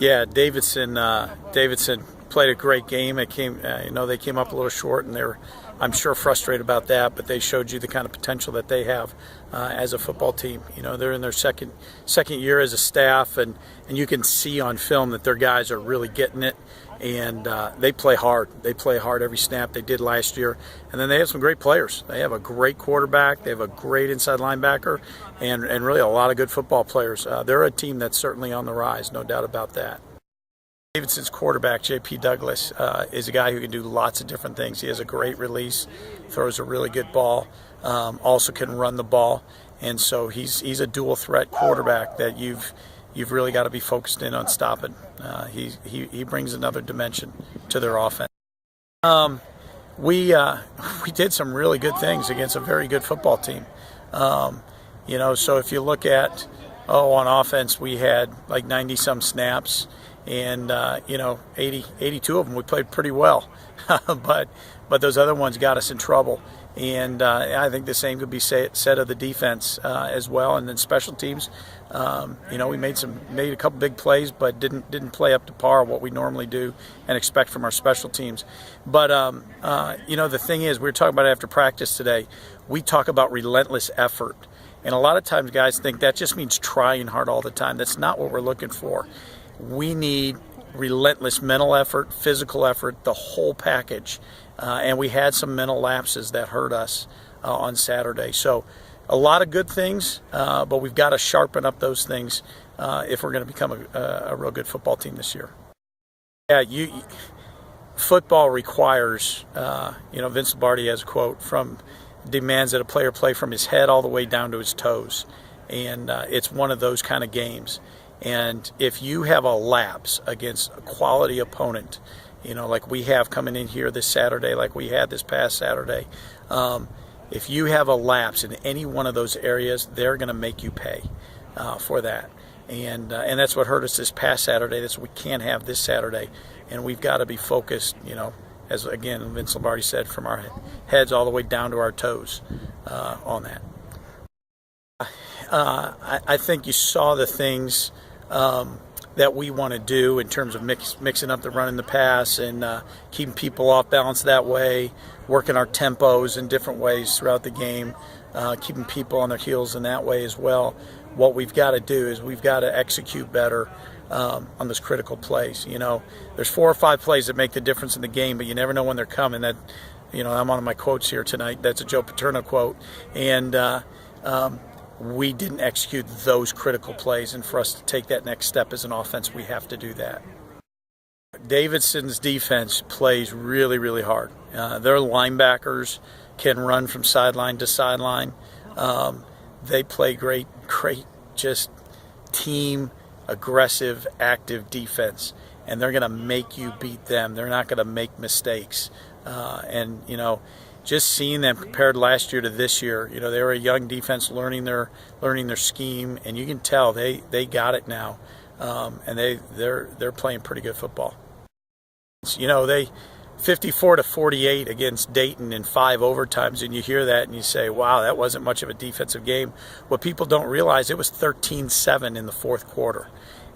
Yeah, Davidson played a great game. It came, they came up a little short, and they're, I'm sure, frustrated about that. But they showed you the kind of potential that they have as a football team. They're in their second year as a staff, and you can see on film that their guys are really getting it, and they play hard. They play hard every snap. They did last year, and then they have some great players. They have a great quarterback. They have a great inside linebacker, and really a lot of good football players. They're a team that's certainly on the rise, no doubt about that. Davidson's quarterback, J.P. Douglas, is a guy who can do lots of different things. He has a great release, throws a really good ball, also can run the ball, and so he's a dual threat quarterback that you've really got to be focused in on stopping. He brings another dimension to their offense. We did some really good things against a very good football team. So if you look at on offense, we had like 90-some snaps. And 82 of them we played pretty well, but those other ones got us in trouble. And I think the same could be said of the defense as well. And then special teams, we made a couple big plays, but didn't play up to par of what we normally do and expect from our special teams. But the thing is, we were talking about it after practice today. We talk about relentless effort, and a lot of times guys think that just means trying hard all the time. That's not what we're looking for. We need relentless mental effort, physical effort, the whole package. And we had some mental lapses that hurt us on Saturday. So a lot of good things, but we've got to sharpen up those things if we're going to become a real good football team this year. Yeah, football requires, Vince Lombardi has a quote demands that a player play from his head all the way down to his toes. And it's one of those kind of games. And if you have a lapse against a quality opponent, like we have coming in here this Saturday, like we had this past Saturday, if you have a lapse in any one of those areas, they're going to make you pay for that. And that's what hurt us this past Saturday. That's what we can't have this Saturday. And we've got to be focused, as again Vince Lombardi said, from our heads all the way down to our toes on that. I think you saw the things that we want to do in terms of mixing up the run and the pass and keeping people off balance that way, working our tempos in different ways throughout the game, keeping people on their heels in that way as well. What we've got to do is we've got to execute better on those critical plays. There's 4 or 5 plays that make the difference in the game, but you never know when they're coming. That, I'm one of my quotes here tonight. That's a Joe Paterno quote. And we didn't execute those critical plays, and for us to take that next step as an offense, we have to do that. Davidson's defense plays really, really hard. Their linebackers can run from sideline to sideline. They play great, just team, aggressive, active defense, and they're going to make you beat them. They're not going to make mistakes. Just seeing them compared last year to this year, they were a young defense learning their scheme, and you can tell they got it now, and they're playing pretty good football. They 54-48 against Dayton in 5 overtimes, and you hear that and you say, wow, that wasn't much of a defensive game. What people don't realize, it was 13-7 in the fourth quarter.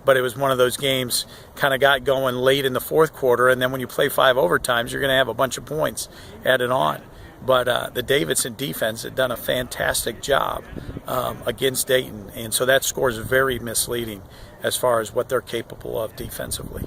But it was one of those games kind of got going late in the fourth quarter, and then when you play 5 overtimes, you're going to have a bunch of points added on. But the Davidson defense had done a fantastic job against Dayton, and so that score is very misleading as far as what they're capable of defensively.